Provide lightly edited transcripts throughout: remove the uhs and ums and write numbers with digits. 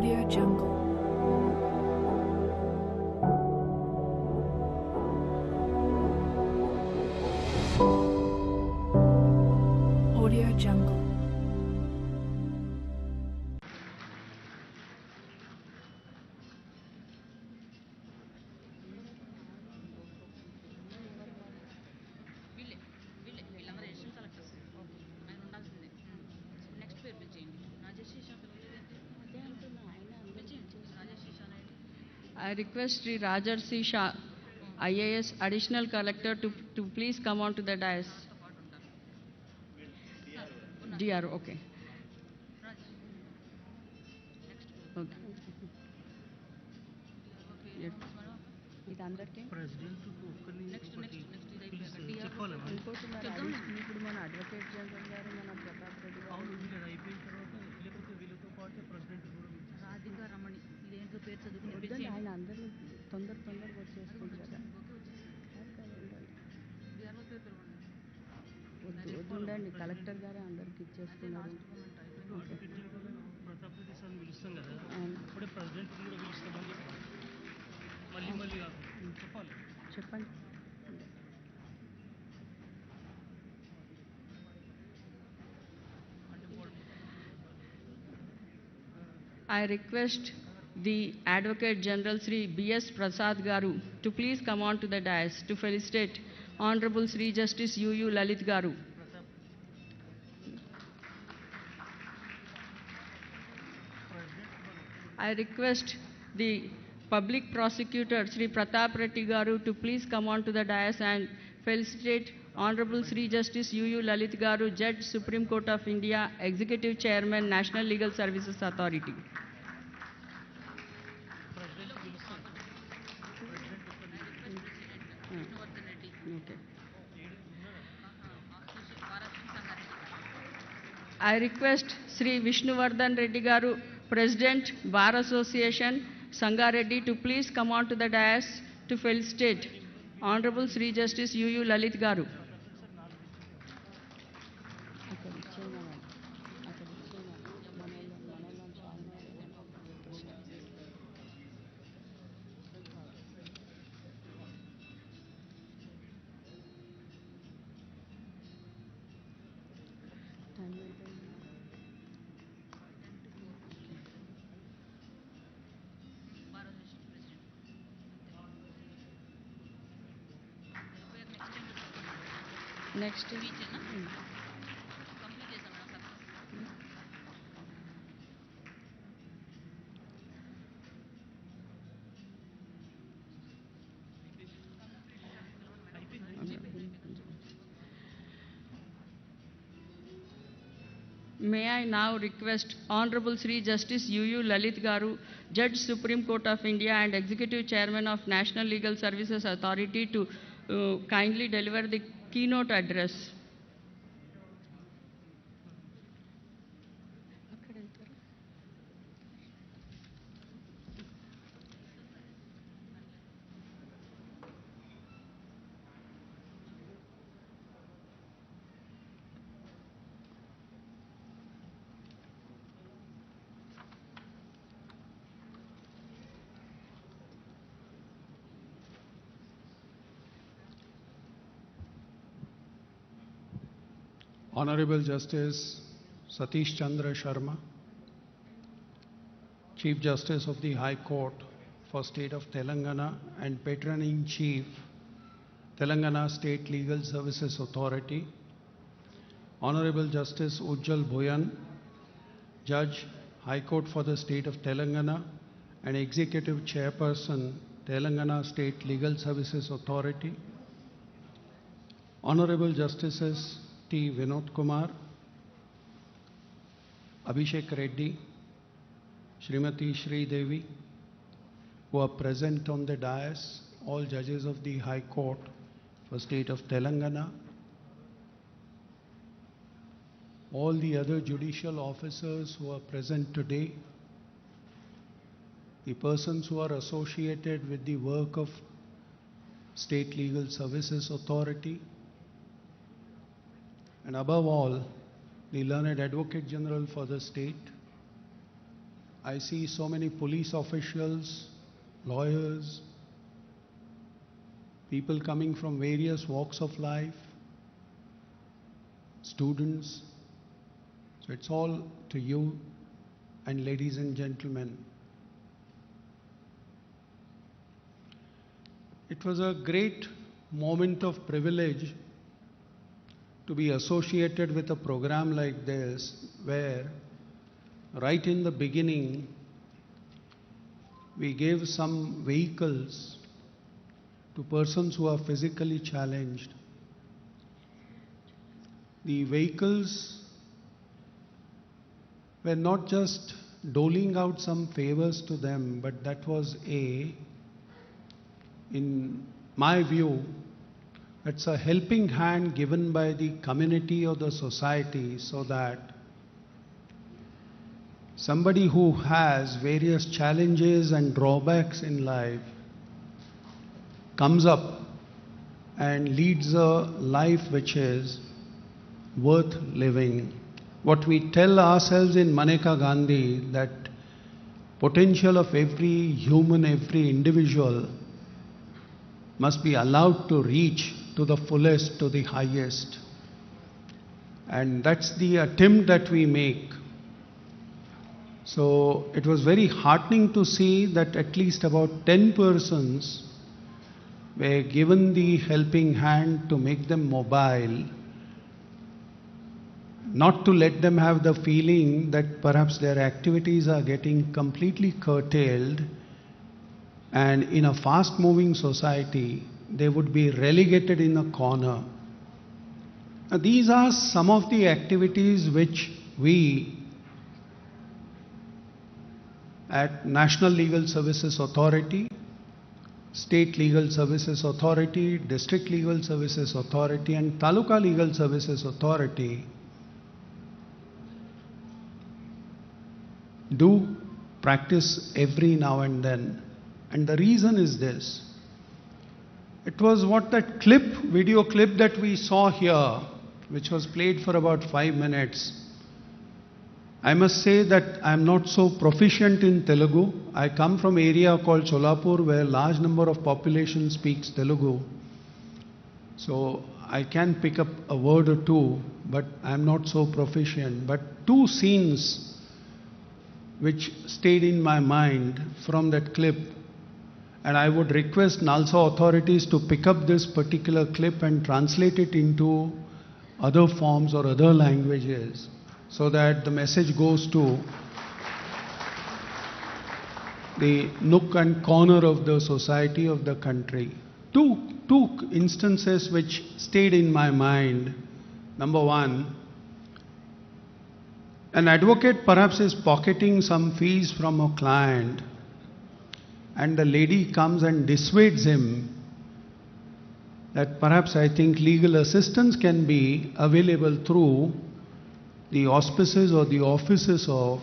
Audio Jungle. Audio Jungle. వీళ్ళందరూ edition selectors ఆయన ఉండాల్సిందే. నెక్స్ట్ పేరు పిలిచేయండి. రాజేష్ శీషా పిలవలేదంటే పిలిచేయండి. రాజేష్ శీషా అనేది I request Sri Rajarsi Shah, IAS Additional Collector, to please come on to the dais. తో పాటు ఉంటారు. ఉన్నారు. DR, okay. Rajesh next Okay. Yes. ఇది అందరికీ ప్రెసిడెంట్ ఒక్కరిని నెక్స్ట్ ఒకటి నెక్స్ట్ ఇది అయిపోయాక పిలిచి టీఆర్ చెప్పాలి మనం. ఇంకోటి మరి చెప్దాం. ఇప్పుడు మన అడ్వకేట్ జనరల్ గారు మన ప్రతాప్ రెడ్డి గారు అవును వీళ్ళు అయిపోయిన తర్వాత లేకపోతే వీళ్ళతో పాటు ప్రెసిడెంట్ కూడా పిలిచి రాధికా రమణి ఇదేంటో పేరు చదువుకుని వద్దండి, పిలిచేయండి. ఆయన అందరూ తొందరగా వచ్చేస్తుంది కదా. ఓకే వచ్చేసింది. కాదు, ఉండాలి. టీఆర్ఓ పేరు పిలవండి. వద్దు ఉండండి, కలెక్టర్ గారే అందరికి ఇచ్చేస్తున్నారు. లాస్ట్ మూమెంట్ అయిపోయింది. అడ్వకేట్ జనరల్ ప్రతాప్ రెడ్డి సార్ని పిలుస్తాం కదా, అవును. అప్పుడే ప్రెసిడెంట్ కూడా పిలుస్తామని చెప్పాలి. మళ్ళీ కాదు చెప్పాలి. చెప్పండి. I request the Advocate General Sri B.S. Prasad Garu to please come on to the dais to felicitate Honorable Sri Justice U.U. Lalit Garu. I request the Public Prosecutor Sri Pratap Reddy Garu to please come on to the dais and felicitate Honorable Sri Justice U.U. Lalit Garu, Judge, Supreme Court of India, Executive Chairman, National Legal Services Authority. President పిలుస్తాం. Vishnuvardhan Reddy Okay. వారాశ్రీ Sangareddy. I request Sri Vishnuvardhan Reddy Garu, President, Bar Association, Sangareddy, to please come on to the dais to felicitate Honorable Sri Justice U.U. Lalit Garu. వారాశ్రీ president. పేరు next Next. ఏంటి? స్పీచేనా? Complete చేశాం madam success. May I now request Honorable Sri Justice U.U. Lalit Garu, Judge, Supreme Court of India and Executive Chairman of National Legal Services Authority, to kindly deliver the keynote address. Honorable Justice Satish Chandra Sharma, Chief Justice of the High Court for State of Telangana and Patron-in-Chief, Telangana State Legal Services Authority, Honorable Justice Ujjal Bhuyan, Judge, High Court for the State of Telangana and Executive Chairperson, Telangana State Legal Services Authority, Honorable Justices T. Vinod Kumar, Abhishek Reddy, Srimati Sri Devi, who are present on the dais, all judges of the High Court for State of Telangana, all the other judicial officers who are present today, the persons who are associated with the work of State Legal Services Authority, and above all, the learned Advocate General for the state, I see so many police officials, lawyers, people coming from various walks of life, students. So it's all to you and ladies and gentlemen. It was a great moment of privilege to be associated with a program like this, where right in the beginning we gave some vehicles to persons who are physically challenged. The vehicles were not just doling out some favors to them, but that was in my view, it's a helping hand given by the community or the society, so that somebody who has various challenges and drawbacks in life comes up and leads a life which is worth living. What we tell ourselves in Maneka Gandhi, that potential of every human, every individual must be allowed to reach to the fullest, to the highest. And that's the attempt that we make. So it was very heartening to see that at least about 10 persons were given the helping hand to make them mobile, not to let them have the feeling that perhaps their activities are getting completely curtailed, and in a fast-moving society, they would be relegated in a corner. Now, these are some of the activities which we at National Legal Services Authority, State Legal Services Authority, District Legal Services Authority and Taluka Legal Services Authority do practice every now and then. And the reason is this. It was what that video clip that we saw here, which was played for about 5 minutes. I must say that I am not so proficient in Telugu. I come from an area called Cholapur, where a large number of population speaks Telugu. So I can pick up a word or two, but I am not so proficient. But two scenes which stayed in my mind from that clip, and I would request NALSA authorities to pick up this particular clip and translate it into other forms or other languages, so that the message goes to the nook and corner of the society, of the country. Two instances which stayed in my mind. Number one, an advocate perhaps is pocketing some fees from a client, and the lady comes and dissuades him that perhaps I think legal assistance can be available through the auspices or the offices of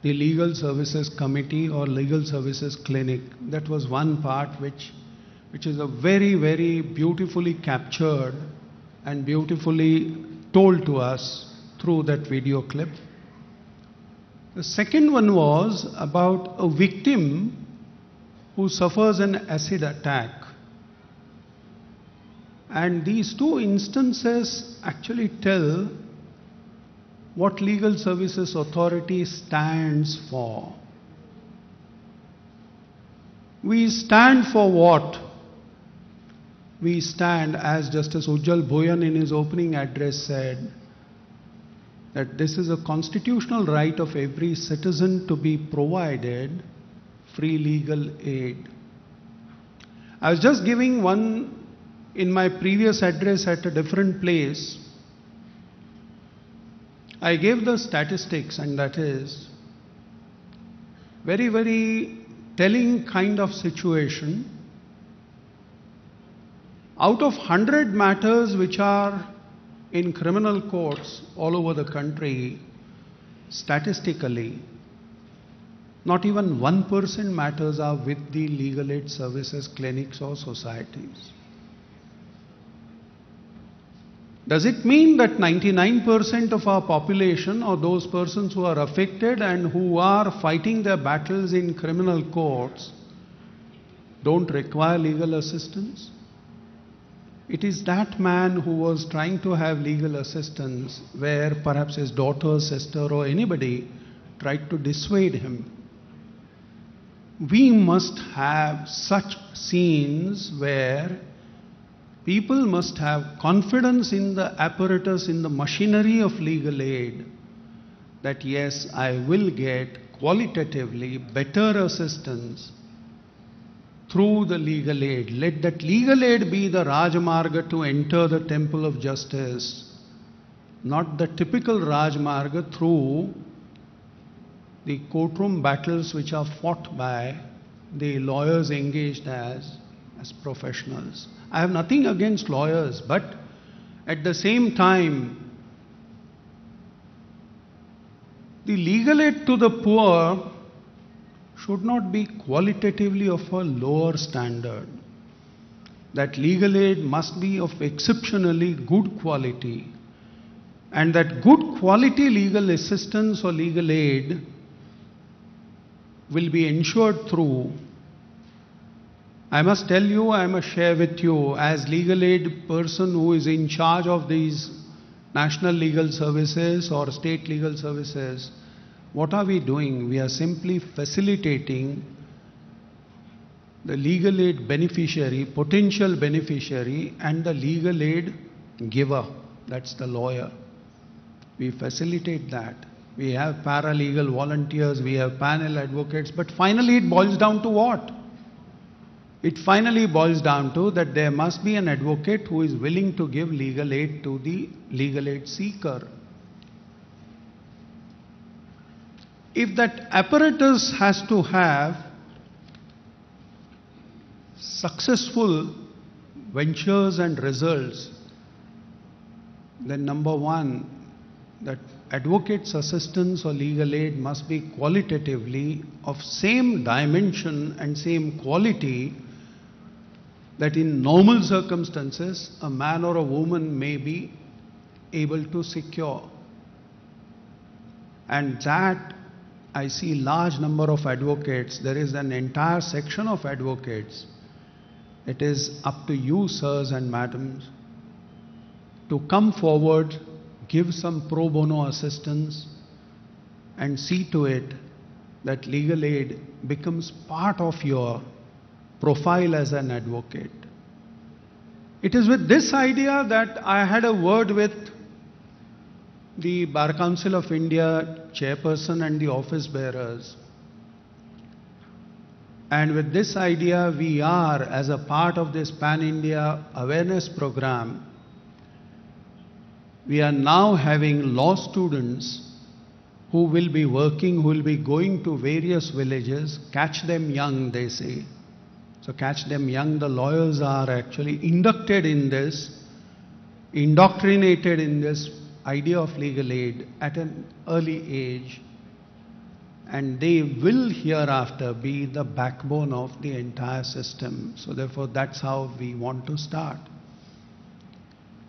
the Legal Services Committee or Legal Services Clinic. That was one part which is a very, very beautifully captured and beautifully told to us through that video clip. The second one was about a victim who suffers an acid attack. And these two instances actually tell what Legal Services Authority stands for. We stand for what? We stand, as Justice Ujjal Bhuyan in his opening address said, that this is a constitutional right of every citizen to be provided free legal aid. I was just giving one in my previous address at a different place. I gave the statistics, and that is very, very telling kind of situation. Out of 100 matters which are in criminal courts all over the country, statistically, not even 1% matters are with the legal aid services clinics or societies. Does it mean that 99% of our population, or those persons who are affected and who are fighting their battles in criminal courts, don't require legal assistance? It is that man who was trying to have legal assistance where perhaps his daughter, sister, or anybody tried to dissuade him. We must have such scenes where people must have confidence in the apparatus, in the machinery of legal aid, that yes, I will get qualitatively better assistance through the legal aid. Let that legal aid be the Rajmarga to enter the temple of justice, not the typical Rajmarga through the courtroom battles which are fought by the lawyers engaged as professionals. I have nothing against lawyers, but at the same time, the legal aid to the poor should not be qualitatively of a lower standard. That legal aid must be of exceptionally good quality, and that good quality legal assistance or legal aid will be ensured through, I must tell you, I must share with you, as legal aid person who is in charge of these national legal services or state legal services, what are we doing? We are simply facilitating the legal aid beneficiary, potential beneficiary, and the legal aid giver. That's the lawyer. We facilitate that. We have paralegal volunteers, we have panel advocates, but finally it boils down to what? It finally boils down to that there must be an advocate who is willing to give legal aid to the legal aid seeker. If that apparatus has to have successful ventures and results, then number one, that advocate's assistance or legal aid must be qualitatively of same dimension and same quality that in normal circumstances a man or a woman may be able to secure. And that I see large number of advocates. There is an entire section of advocates. It is up to you, sirs and madams, to come forward, give some pro bono assistance, and see to it that legal aid becomes part of your profile as an advocate. It is with this idea that I had a word with the Bar Council of India chairperson and the office bearers. And with this idea, we are, as a part of this Pan-India awareness program, we are now having law students who will be working, who will be going to various villages, catch them young, they say. So catch them young, the lawyers are actually inducted in this, indoctrinated in this idea of legal aid at an early age, and they will hereafter be the backbone of the entire system. So therefore, that's how we want to start.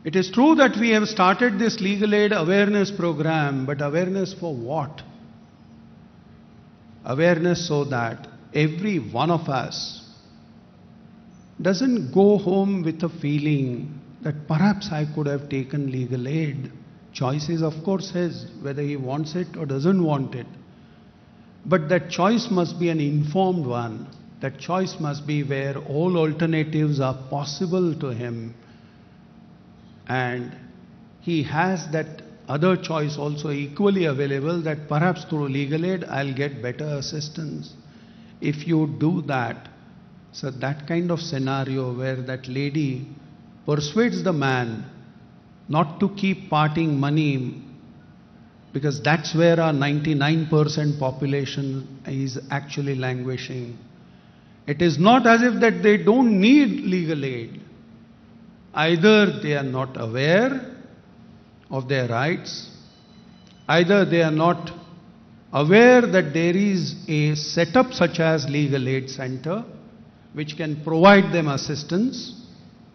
It is true that we have started this legal aid awareness program, but awareness for what? Awareness so that every one of us doesn't go home with a feeling that perhaps I could have taken legal aid. Choice is, of course, his, whether he wants it or doesn't want it. But that choice must be an informed one. That choice must be where all alternatives are possible to him. And he has that other choice also equally available, that perhaps through legal aid I'll get better assistance. If you do that, so that kind of scenario where that lady persuades the man not to keep parting money, because that's where our 99% population is actually languishing. It is not as if that they don't need legal aid. Either they are not aware of their rights, either they are not aware that there is a setup such as legal aid center which can provide them assistance,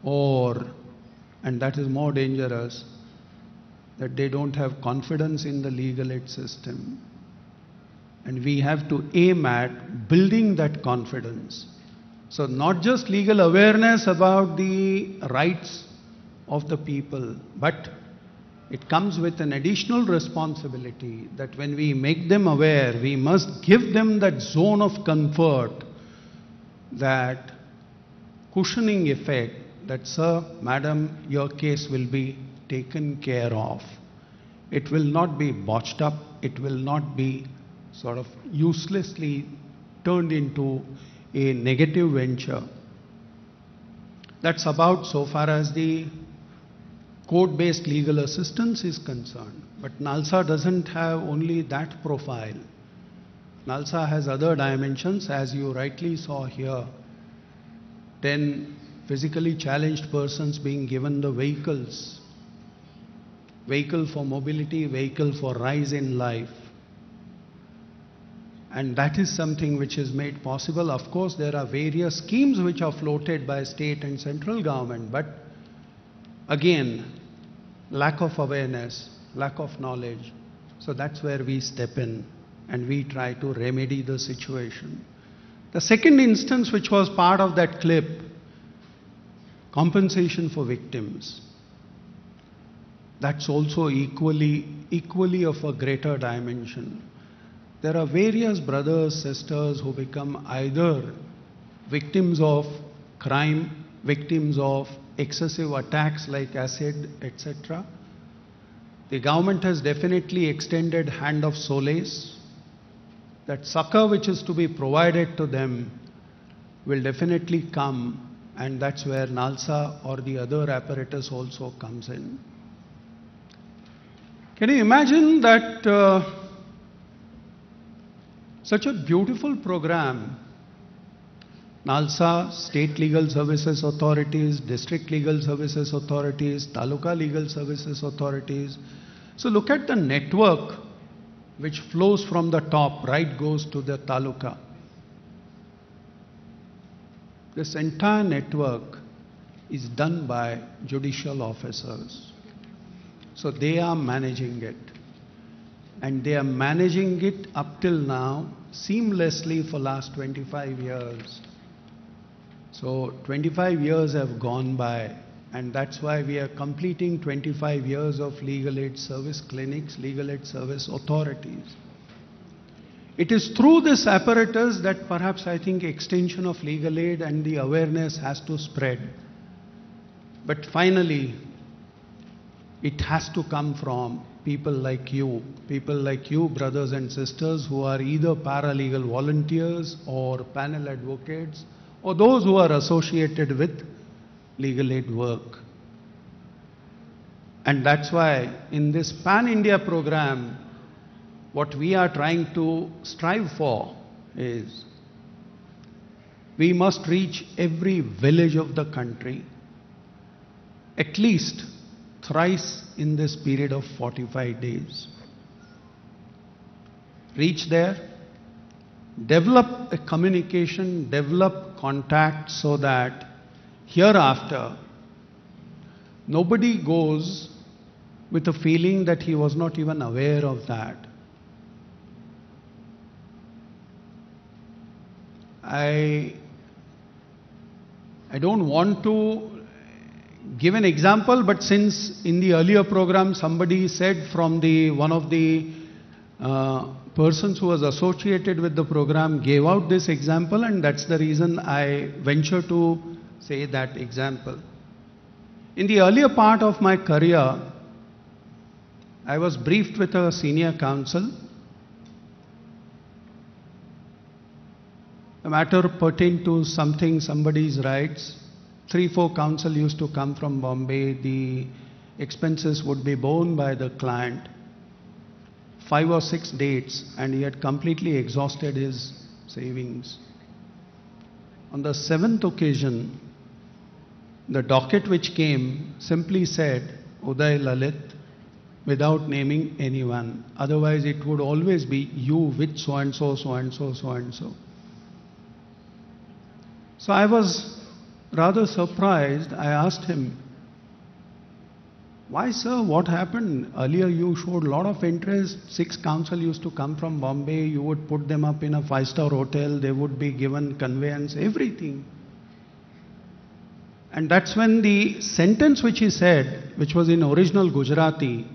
or, and that is more dangerous, that they don't have confidence in the legal aid system. And we have to aim at building that confidence. So not just legal awareness about the rights of the people, but it comes with an additional responsibility that when we make them aware, we must give them that zone of comfort, that cushioning effect, that sir, madam, your case will be taken care of. It will not be botched up, it will not be sort of uselessly turned into a negative venture. That's about so far as the court-based legal assistance is concerned. But NALSA doesn't have only that profile. NALSA has other dimensions, as you rightly saw here. 10 physically challenged persons being given the vehicles. Vehicle for mobility, vehicle for rise in life. And that is something which is made possible. Of course, there are various schemes which are floated by state and central government, but again, lack of awareness, lack of knowledge. So that's where we step in and we try to remedy the situation. The second instance which was part of that clip, compensation for victims. That's also equally of a greater dimension. There are various brothers, sisters who become either victims of crime, victims of excessive attacks like acid, etc. The government has definitely extended hand of solace. That succor which is to be provided to them will definitely come, and that's where NALSA or the other apparatus also comes in. Can you imagine that such a beautiful program, NALSA, State Legal Services Authorities, District Legal Services Authorities, Taluka Legal Services Authorities. So look at the network which flows from the top, right, goes to the Taluka. This entire network is done by judicial officers. So they are managing it. And they are managing it up till now seamlessly for last 25 years. So 25 years have gone by, and that's why we are completing 25 years of legal aid service clinics, legal aid service authorities. It is through this apparatus that perhaps I think extension of legal aid and the awareness has to spread. But finally, it has to come from people like you, brothers and sisters, who are either paralegal volunteers or panel advocates, or those who are associated with legal aid work. And that's why in this Pan-India program, what we are trying to strive for is we must reach every village of the country, at least thrice in this period of 45 days. Reach there, develop a communication, develop contact so that hereafter nobody goes with a feeling that he was not even aware of that. I don't want to give an example, but since in the earlier program somebody said from one of the persons who was associated with the program gave out this example, and that's the reason I venture to say that example. In the earlier part of my career, I was briefed with a senior counsel. The matter pertained to somebody's rights. 3-4 counsel used to come from Bombay. The expenses would be borne by the client. 5 or 6 dates, and he had completely exhausted his savings. On the 7th occasion, the docket which came simply said Uday Lalit without naming anyone. Otherwise, it would always be you with so and so, so and so, so and so. So I was rather surprised. I asked him, Why, sir? What happened? Earlier you showed a lot of interest. 6 council used to come from Bombay. You would put them up in a 5-star hotel. They would be given conveyance, everything. And that's when the sentence which he said, which was in original Gujarati,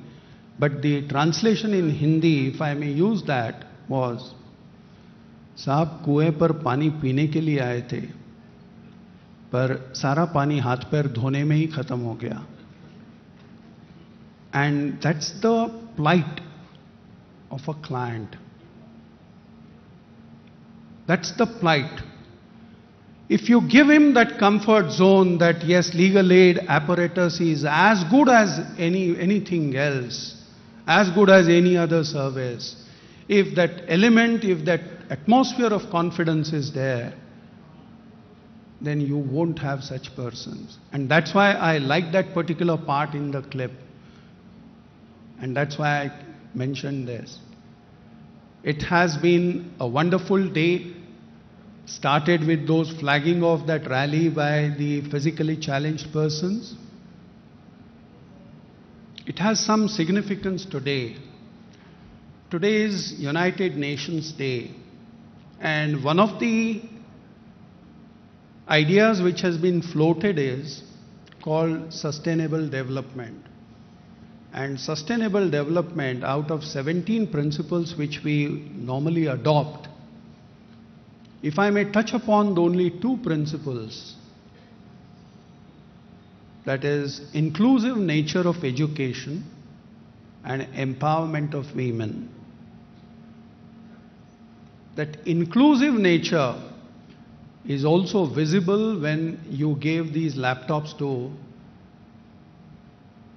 but the translation in Hindi, if I may use that, was, साहब कुएं पर पानी पीने के लिए आए थे, पर सारा पानी हाथ पैर धोने में ही खत्म हो गया. And that's the plight of a client. That's the plight. If you give him that comfort zone that yes, legal aid apparatus is as good as anything else, as good as any other service, if that element, if that atmosphere of confidence is there, then you won't have such persons. And that's why I like that particular part in the clip. And that's why I mentioned this. It has been a wonderful day. Started with those flagging of that rally by the physically challenged persons. It has some significance today. Today is United Nations Day. And one of the ideas which has been floated is called sustainable development. And sustainable development, out of 17 principles which we normally adopt, if I may touch upon only 2 principles, that is inclusive nature of education and empowerment of women. That inclusive nature is also visible when you gave these laptops to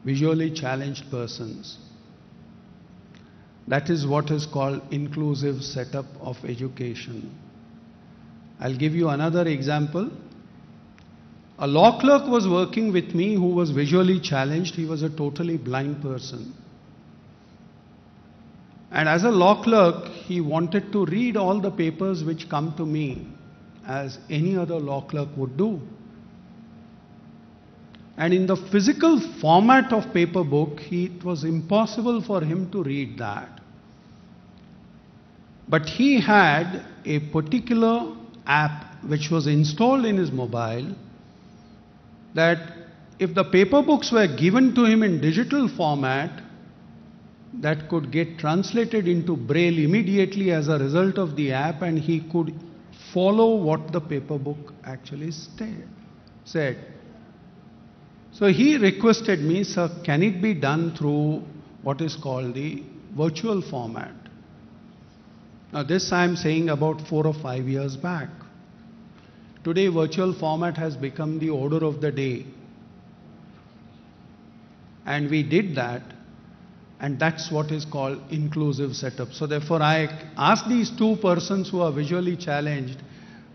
visually challenged persons. That is what is called inclusive setup of education. I'll give you another example. A law clerk was working with me who was visually challenged. He was a totally blind person. And as a law clerk, he wanted to read all the papers which come to me as any other law clerk would do. And in the physical format of paper book, it was impossible for him to read that. But he had a particular app which was installed in his mobile that if the paper books were given to him in digital format, that could get translated into Braille immediately as a result of the app, and he could follow what the paper book actually said. So he requested me, sir, can it be done through what is called the virtual format? Now this I am saying about 4 or 5 years back. Today virtual format has become the order of the day. And we did that, and that's what is called inclusive setup. So therefore I asked these 2 persons who are visually challenged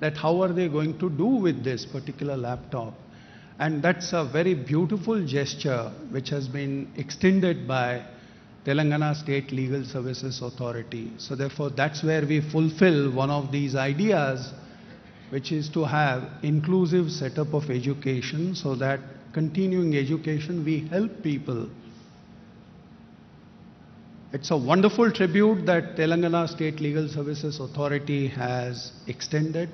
that how are they going to do with this particular laptop. And that's a very beautiful gesture which has been extended by Telangana State Legal Services Authority. So therefore that's where we fulfill one of these ideas, which is to have inclusive setup of education, so that continuing education we help people. It's a wonderful tribute that Telangana State Legal Services Authority has extended.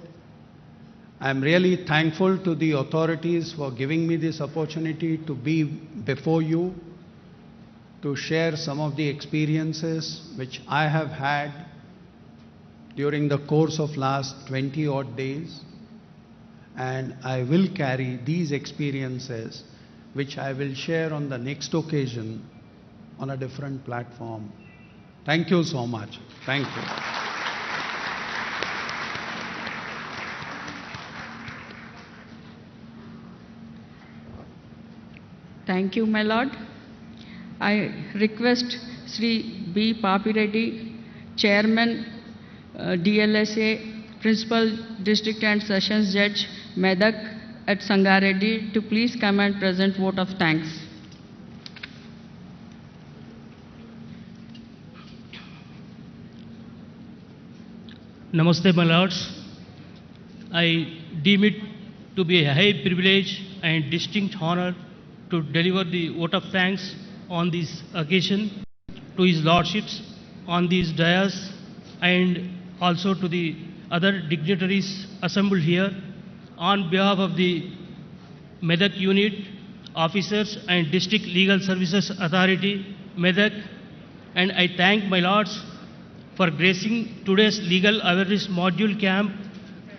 I'm really thankful to the authorities for giving me this opportunity to be before you, to share some of the experiences which I have had during the course of last 20 odd days. And I will carry these experiences, which I will share on the next occasion on a different platform. Thank you so much. Thank you. Thank you, my lord. I request Sri B. Papi Reddy, Chairman, DLSA, Principal District and Sessions Judge, Medak at Sangareddy, to please come and present vote of thanks. Namaste, my lords. I deem it to be a high privilege and distinct honor to deliver the vote of thanks on this occasion to His Lordships on this dais and also to the other dignitaries assembled here. On behalf of the Medak Unit, officers and District Legal Services Authority, Medak, and I thank my lords for gracing today's legal awareness module camp,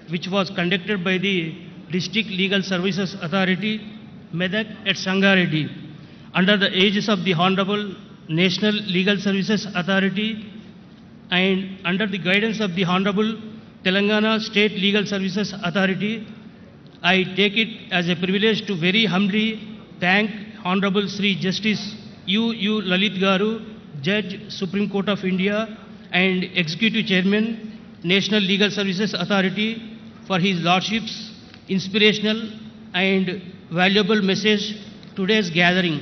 which was conducted by the District Legal Services Authority, Medak at Sangareddy, under the aegis of the Honorable National Legal Services Authority and under the guidance of the Honorable Telangana State Legal Services Authority. I take it as a privilege to very humbly thank Honorable Sri Justice U. Lalit Garu, Judge, Supreme Court of India, and Executive Chairman, National Legal Services Authority, for his Lordship's inspirational and valuable message today's gathering.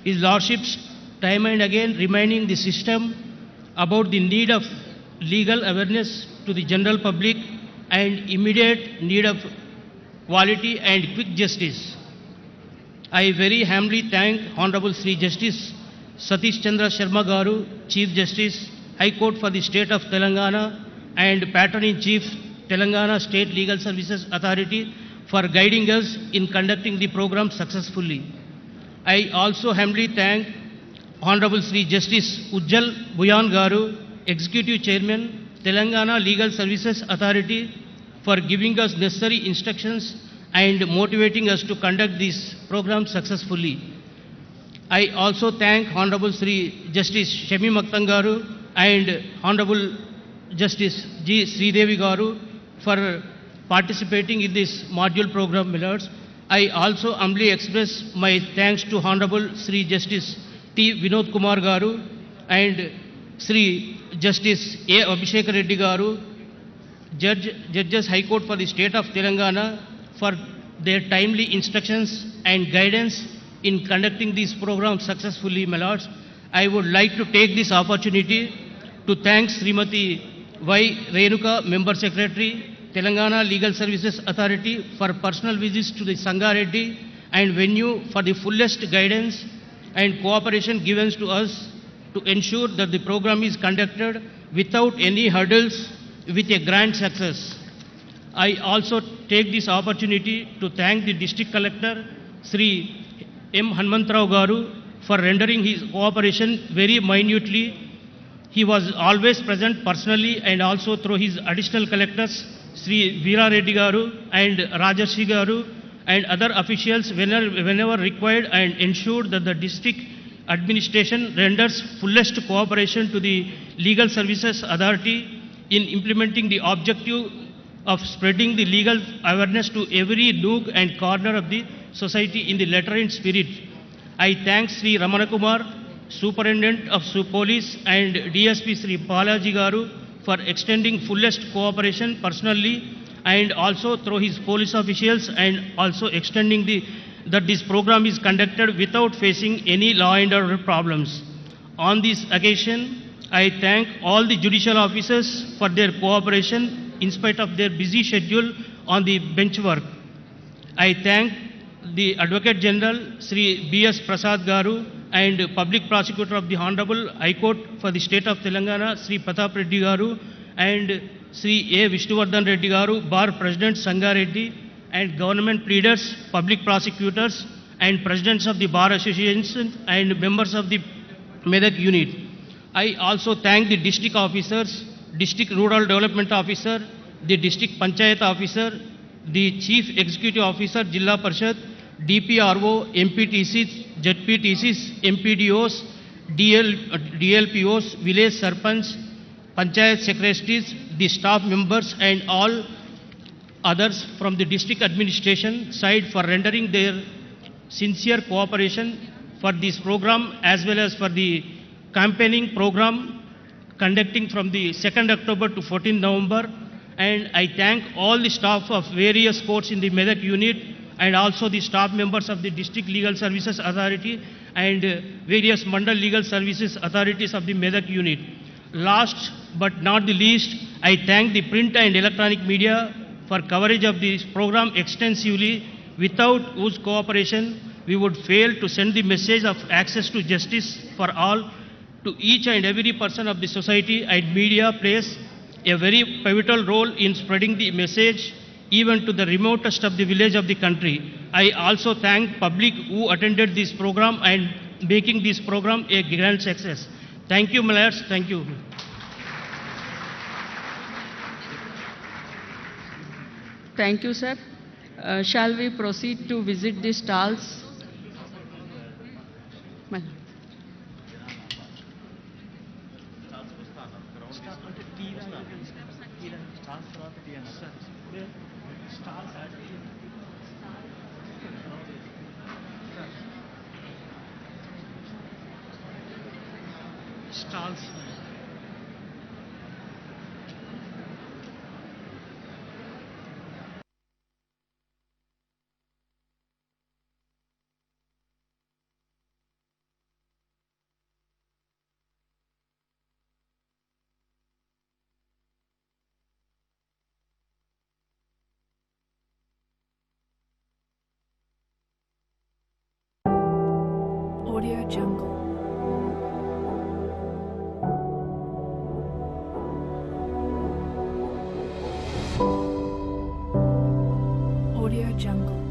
His Lordship's time and again reminding the system about the need of legal awareness to the general public and immediate need of quality and quick justice. I very humbly thank Honorable Sri Justice Satish Chandra Sharma Garu, Chief Justice, High Court for the State of Telangana, and Patron-in-Chief, Telangana State Legal Services Authority, for guiding us in conducting the program successfully. I also humbly thank Honorable Sri Justice Ujjal Bhuyan Garu, Executive Chairman, Telangana Legal Services Authority, for giving us necessary instructions and motivating us to conduct this program successfully. I also thank Honorable Sri Justice Shami Maktangaru and Honorable Justice G. Sridevi Garu for participating in this module program, my lords. I also humbly express my thanks to Honorable Sri Justice T. Vinod Kumar Garu and Sri Justice A. Abhishek Reddy Garu, Judges High Court for the State of Telangana, for their timely instructions and guidance in conducting this program successfully, my lords. I would like to take this opportunity to thank Srimati Y. Renuka, Member Secretary, Telangana Legal Services Authority, for personal visits to the Sangareddy and venue, for the fullest guidance and cooperation given to us to ensure that the program is conducted without any hurdles with a grand success. I also take this opportunity to thank the District Collector, Sri M. Hanmantrao Garu, for rendering his cooperation very minutely. He was always present personally and also through his additional collectors, Sri Veera Reddy Garu and Rajarshi Garu, and other officials whenever required, and ensured that the district administration renders fullest cooperation to the Legal Services Authority in implementing the objective of spreading the legal awareness to every nook and corner of the society in the letter and spirit. I thank Sri Ramana Kumar, Superintendent of Police, and DSP Sri Balaji Garu for extending fullest cooperation personally and also through his police officials, and also extending that this program is conducted without facing any law and order problems. On this occasion, I thank all the judicial officers for their cooperation in spite of their busy schedule on the bench work. I thank the Advocate General Sri B.S. Prasad Garu and Public Prosecutor of the Honorable High Court for the State of Telangana, Sri Pratap Reddy Garu, and Sri A. Vishnuvardhan Reddy Garu, Bar President Sangareddy, and government pleaders, public prosecutors, and presidents of the Bar Association and members of the Medak unit. I also thank the district officers, District Rural Development Officer, the District Panchayat Officer, the Chief Executive Officer, Jilla Parishad, DPRO, MPTCs, ZPTCs, MPDOs, DLPOs, Village Sarpanch, Panchayat Secretaries, the staff members, and all others from the district administration side for rendering their sincere cooperation for this program, as well as for the campaigning program conducting from the 2nd October to 14th November. And I thank all the staff of various courts in the Medak unit, and also the staff members of the District Legal Services Authority and various Mandal Legal Services Authorities of the Medak unit. Last but not the least, I thank the print and electronic media for coverage of this program extensively, without whose cooperation we would fail to send the message of access to justice for all to each and every person of the society, and media plays a very pivotal role in spreading the message even to the remotest of the village of the country. I also thank public who attended this program and making this program a grand success. Thank you, my lords. Thank you. Thank you, sir. Shall we proceed to visit the stalls? My lord. Stalls. Audio Jungle. Audio Jungle.